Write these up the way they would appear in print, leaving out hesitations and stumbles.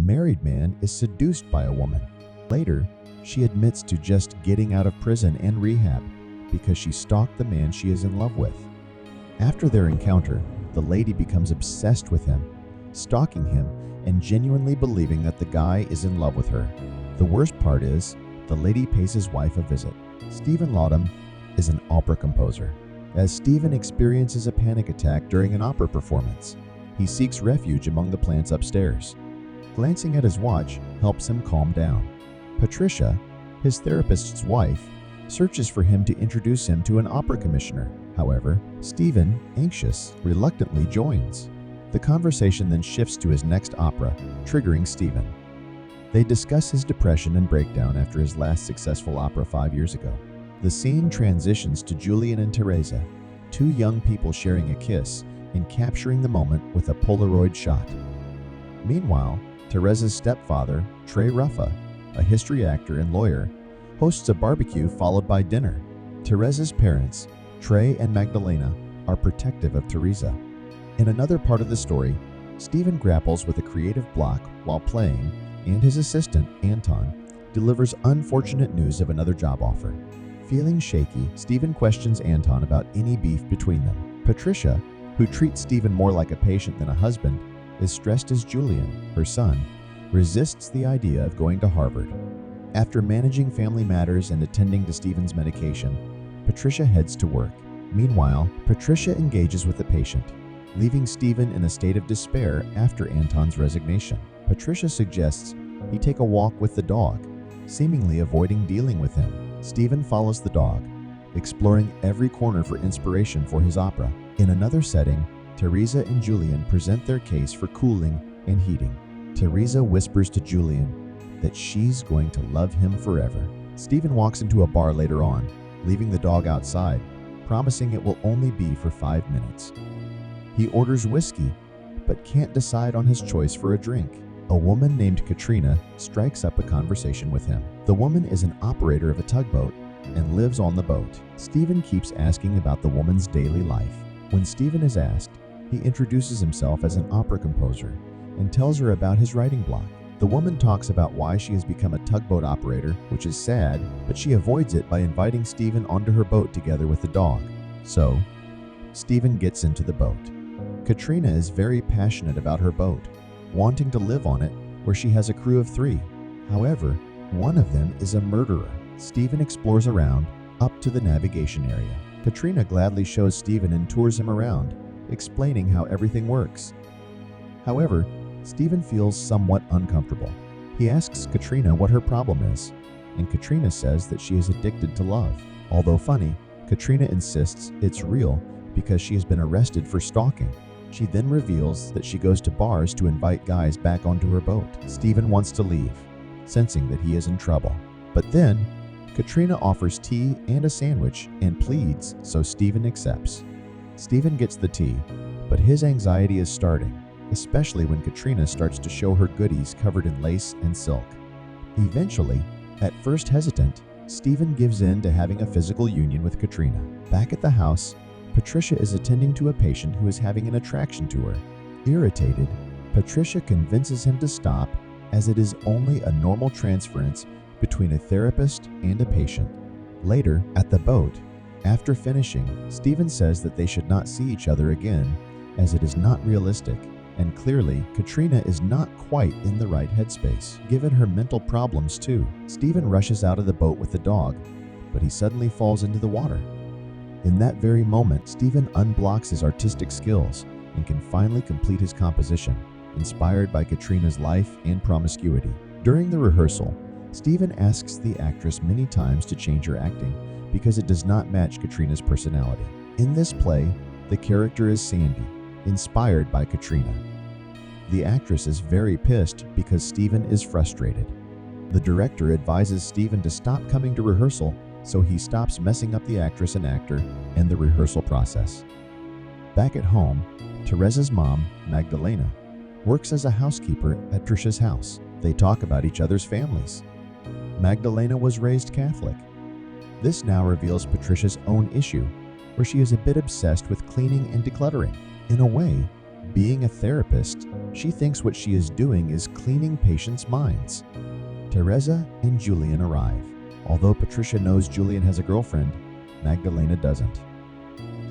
married man is seduced by a woman. Later, she admits to just getting out of prison and rehab because she stalked the man she is in love with. After their encounter, the lady becomes obsessed with him, stalking him and genuinely believing that the guy is in love with her. The worst part is, the lady pays his wife a visit. Stephen Laudham is an opera composer. As Stephen experiences a panic attack during an opera performance, he seeks refuge among the plants upstairs. Glancing at his watch helps him calm down. Patricia, his therapist's wife, searches for him to introduce him to an opera commissioner. However, Stephen, anxious, reluctantly joins. The conversation then shifts to his next opera, triggering Stephen. They discuss his depression and breakdown after his last successful opera 5 years ago. The scene transitions to Julian and Teresa, two young people sharing a kiss and capturing the moment with a Polaroid shot. Meanwhile, Teresa's stepfather, Trey Ruffa, a history actor and lawyer, hosts a barbecue followed by dinner. Teresa's parents, Trey and Magdalena, are protective of Teresa. In another part of the story, Stephen grapples with a creative block while playing, and his assistant, Anton, delivers unfortunate news of another job offer. Feeling shaky, Stephen questions Anton about any beef between them. Patricia, who treats Stephen more like a patient than a husband, is stressed as Julian, her son, resists the idea of going to Harvard. After managing family matters and attending to Stephen's medication, Patricia heads to work. Meanwhile, Patricia engages with the patient, leaving Stephen in a state of despair after Anton's resignation. Patricia suggests he take a walk with the dog, seemingly avoiding dealing with him. Stephen follows the dog, exploring every corner for inspiration for his opera. In another setting, Teresa and Julian present their case for cooling and heating. Teresa whispers to Julian that she's going to love him forever. Stephen walks into a bar later on, leaving the dog outside, promising it will only be for 5 minutes. He orders whiskey, but can't decide on his choice for a drink. A woman named Katrina strikes up a conversation with him. The woman is an operator of a tugboat and lives on the boat. Stephen keeps asking about the woman's daily life. When Stephen is asked, he introduces himself as an opera composer and tells her about his writing block. The woman talks about why she has become a tugboat operator, which is sad, but she avoids it by inviting Stephen onto her boat together with the dog. So, Stephen gets into the boat. Katrina is very passionate about her boat, wanting to live on it where she has a crew of 3. However, one of them is a murderer. Stephen explores around, up to the navigation area. Katrina gladly shows Stephen and tours him around, explaining how everything works. However, Stephen feels somewhat uncomfortable. He asks Katrina what her problem is, and Katrina says that she is addicted to love. Although funny, Katrina insists it's real because she has been arrested for stalking. She then reveals that she goes to bars to invite guys back onto her boat. Stephen wants to leave, sensing that he is in trouble. But then, Katrina offers tea and a sandwich and pleads, so Stephen accepts. Stephen gets the tea, but his anxiety is starting, especially when Katrina starts to show her goodies covered in lace and silk. Eventually, at first hesitant, Stephen gives in to having a physical union with Katrina. Back at the house, Patricia is attending to a patient who is having an attraction to her. Irritated, Patricia convinces him to stop as it is only a normal transference between a therapist and a patient. Later, at the boat, after finishing, Stephen says that they should not see each other again as it is not realistic, and clearly, Katrina is not quite in the right headspace, given her mental problems too. Stephen rushes out of the boat with the dog, but he suddenly falls into the water. In that very moment, Stephen unblocks his artistic skills and can finally complete his composition, inspired by Katrina's life and promiscuity. During the rehearsal, Stephen asks the actress many times to change her acting because it does not match Katrina's personality. In this play, the character is Sandy, inspired by Katrina. The actress is very pissed because Stephen is frustrated. The director advises Stephen to stop coming to rehearsal, so he stops messing up the actress and actor and the rehearsal process. Back at home, Teresa's mom, Magdalena, works as a housekeeper at Patricia's house. They talk about each other's families. Magdalena was raised Catholic. This now reveals Patricia's own issue, where she is a bit obsessed with cleaning and decluttering. In a way, Being a therapist, she thinks what she is doing is cleaning patients' minds. Teresa and Julian arrive. Although Patricia knows Julian has a girlfriend, Magdalena doesn't.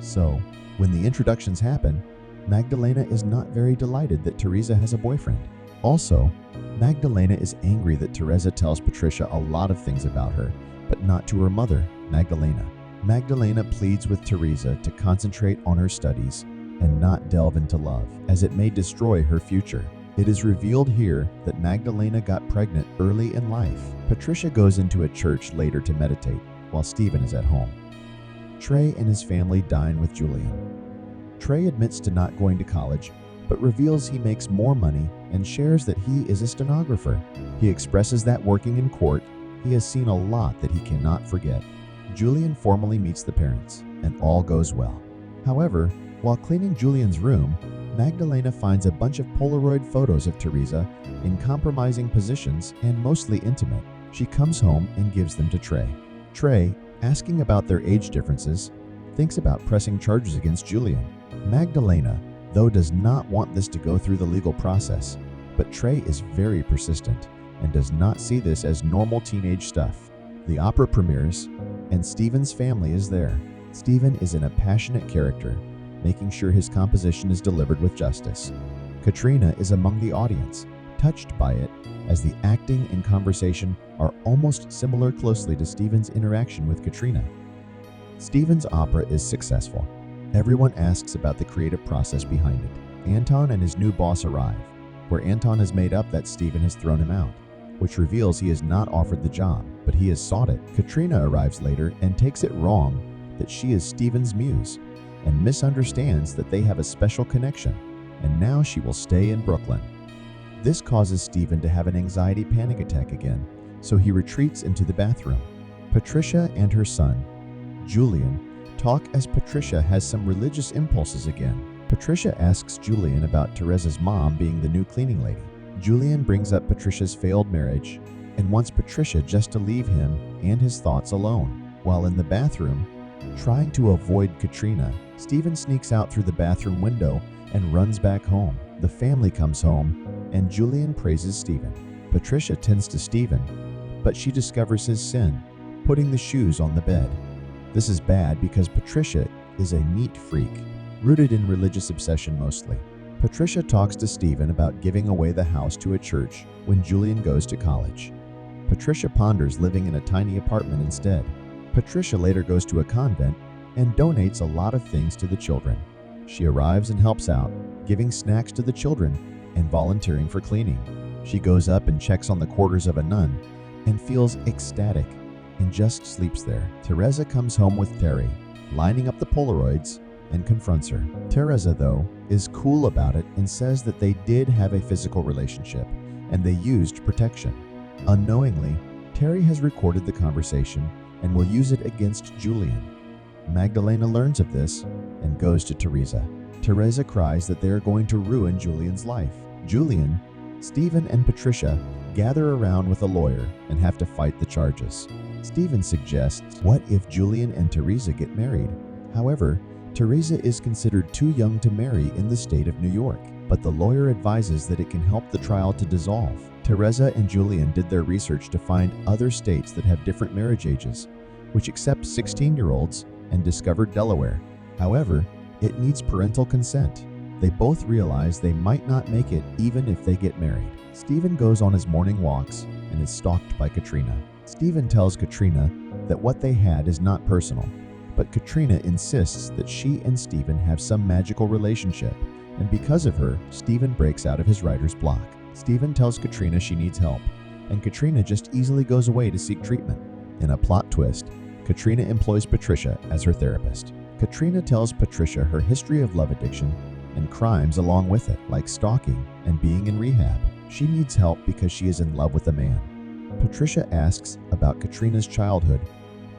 So, when the introductions happen, Magdalena is not very delighted that Teresa has a boyfriend. Also, Magdalena is angry that Teresa tells Patricia a lot of things about her, but not to her mother, Magdalena. Magdalena pleads with Teresa to concentrate on her studies and not delve into love, as it may destroy her future. It is revealed here that Magdalena got pregnant early in life. Patricia goes into a church later to meditate, while Stephen is at home. Trey and his family dine with Julian. Trey admits to not going to college, but reveals he makes more money and shares that he is a stenographer. He expresses that working in court, he has seen a lot that he cannot forget. Julian formally meets the parents, and all goes well. However, while cleaning Julian's room, Magdalena finds a bunch of Polaroid photos of Teresa in compromising positions and mostly intimate. She comes home and gives them to Trey. Trey, asking about their age differences, thinks about pressing charges against Julian. Magdalena, though, does not want this to go through the legal process, but Trey is very persistent and does not see this as normal teenage stuff. The opera premieres, and Stephen's family is there. Stephen is a passionate character, making sure his composition is delivered with justice. Katrina is among the audience, touched by it, as the acting and conversation are almost similar closely to Stephen's interaction with Katrina. Stephen's opera is successful. Everyone asks about the creative process behind it. Anton and his new boss arrive, where Anton has made up that Stephen has thrown him out, which reveals he is not offered the job, but he has sought it. Katrina arrives later and takes it wrong that she is Stephen's muse, and misunderstands that they have a special connection, and now she will stay in Brooklyn. This causes Stephen to have an anxiety panic attack again, so he retreats into the bathroom. Patricia and her son, Julian, talk as Patricia has some religious impulses again. Patricia asks Julian about Teresa's mom being the new cleaning lady. Julian brings up Patricia's failed marriage and wants Patricia just to leave him and his thoughts alone. While in the bathroom, trying to avoid Katrina, Stephen sneaks out through the bathroom window and runs back home. The family comes home, and Julian praises Stephen. Patricia tends to Stephen, but she discovers his sin, putting the shoes on the bed. This is bad because Patricia is a neat freak, rooted in religious obsession mostly. Patricia talks to Stephen about giving away the house to a church when Julian goes to college. Patricia ponders living in a tiny apartment instead. Patricia later goes to a convent and donates a lot of things to the children. She arrives and helps out, giving snacks to the children and volunteering for cleaning. She goes up and checks on the quarters of a nun and feels ecstatic and just sleeps there. Teresa comes home with Terry, lining up the Polaroids, and confronts her. Teresa, though, is cool about it and says that they did have a physical relationship and they used protection. Unknowingly, Terry has recorded the conversation and will use it against Julian. Magdalena learns of this and goes to Teresa. Teresa cries that they are going to ruin Julian's life. Julian, Stephen, and Patricia gather around with a lawyer and have to fight the charges. Stephen suggests, what if Julian and Teresa get married? However, Teresa is considered too young to marry in the state of New York, but the lawyer advises that it can help the trial to dissolve. Teresa and Julian did their research to find other states that have different marriage ages, which accept 16-year-olds, and discovered Delaware. However, it needs parental consent. They both realize they might not make it even if they get married. Stephen goes on his morning walks and is stalked by Katrina. Stephen tells Katrina that what they had is not personal, but Katrina insists that she and Stephen have some magical relationship, and because of her, Stephen breaks out of his writer's block. Stephen tells Katrina she needs help, and Katrina just easily goes away to seek treatment. In a plot twist, Katrina employs Patricia as her therapist. Katrina tells Patricia her history of love addiction and crimes along with it, like stalking and being in rehab. She needs help because she is in love with a man. Patricia asks about Katrina's childhood,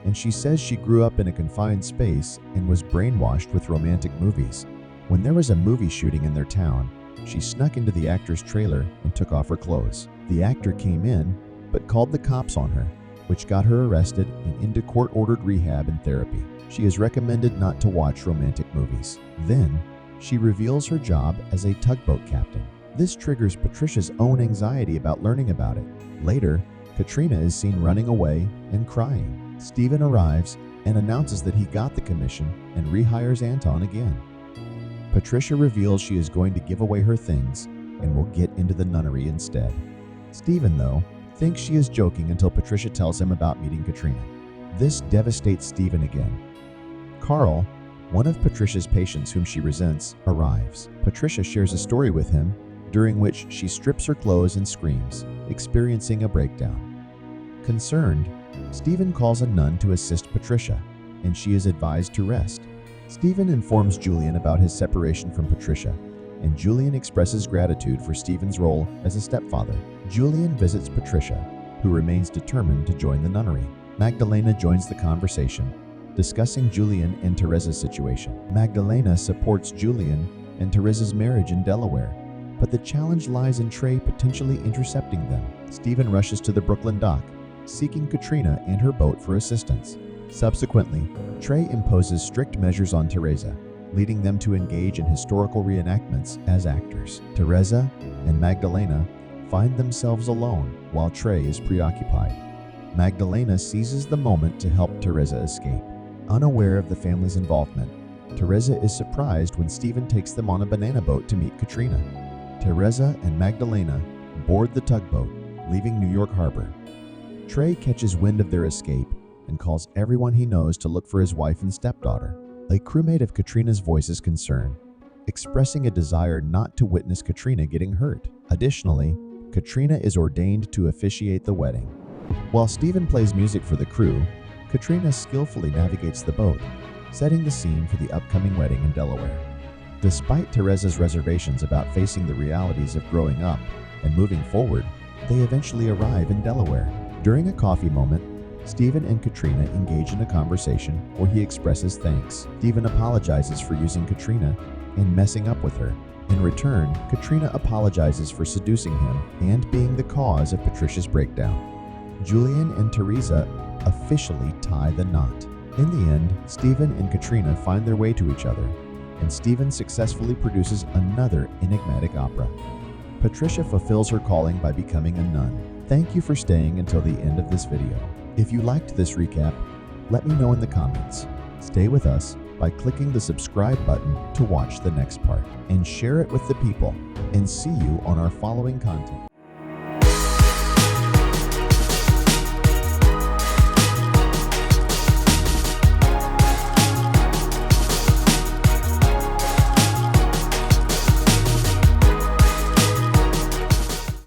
and she says she grew up in a confined space and was brainwashed with romantic movies. When there was a movie shooting in their town, she snuck into the actor's trailer and took off her clothes. The actor came in, but called the cops on her, which got her arrested and into court-ordered rehab and therapy. She is recommended not to watch romantic movies. Then, She reveals her job as a tugboat captain. This triggers Patricia's own anxiety about learning about it. Later, Katrina is seen running away and crying. Stephen arrives and announces that he got the commission and rehires Anton again. Patricia reveals she is going to give away her things and will get into the nunnery instead. Stephen, though, thinks she is joking until Patricia tells him about meeting Katrina. This devastates Stephen again. Carl, one of Patricia's patients whom she resents, arrives. Patricia shares a story with him, during which she strips her clothes and screams, experiencing a breakdown. Concerned, Stephen calls a nun to assist Patricia, and she is advised to rest. Stephen informs Julian about his separation from Patricia, and Julian expresses gratitude for Stephen's role as a stepfather. Julian visits Patricia, who remains determined to join the nunnery. Magdalena joins the conversation, discussing Julian and Teresa's situation. Magdalena supports Julian and Teresa's marriage in Delaware, but the challenge lies in Trey potentially intercepting them. Stephen rushes to the Brooklyn dock, seeking Katrina and her boat for assistance. Subsequently, Trey imposes strict measures on Teresa, leading them to engage in historical reenactments as actors. Teresa and Magdalena find themselves alone while Trey is preoccupied. Magdalena seizes the moment to help Teresa escape. Unaware of the family's involvement, Teresa is surprised when Stephen takes them on a banana boat to meet Katrina. Teresa and Magdalena board the tugboat, leaving New York Harbor. Trey catches wind of their escape and calls everyone he knows to look for his wife and stepdaughter. A crewmate of Katrina's voices concern, expressing a desire not to witness Katrina getting hurt. Additionally, Katrina is ordained to officiate the wedding. While Stephen plays music for the crew, Katrina skillfully navigates the boat, setting the scene for the upcoming wedding in Delaware. Despite Teresa's reservations about facing the realities of growing up and moving forward, they eventually arrive in Delaware. During a coffee moment, Stephen and Katrina engage in a conversation where he expresses thanks. Stephen apologizes for using Katrina and messing up with her. In return, Katrina apologizes for seducing him and being the cause of Patricia's breakdown. Julian and Teresa officially tie the knot. In the end, Stephen and Katrina find their way to each other, and Stephen successfully produces another enigmatic opera. Patricia fulfills her calling by becoming a nun. Thank you for staying until the end of this video. If you liked this recap, let me know in the comments. Stay with us by clicking the subscribe button to watch the next part, and share it with the people, and see you on our following content.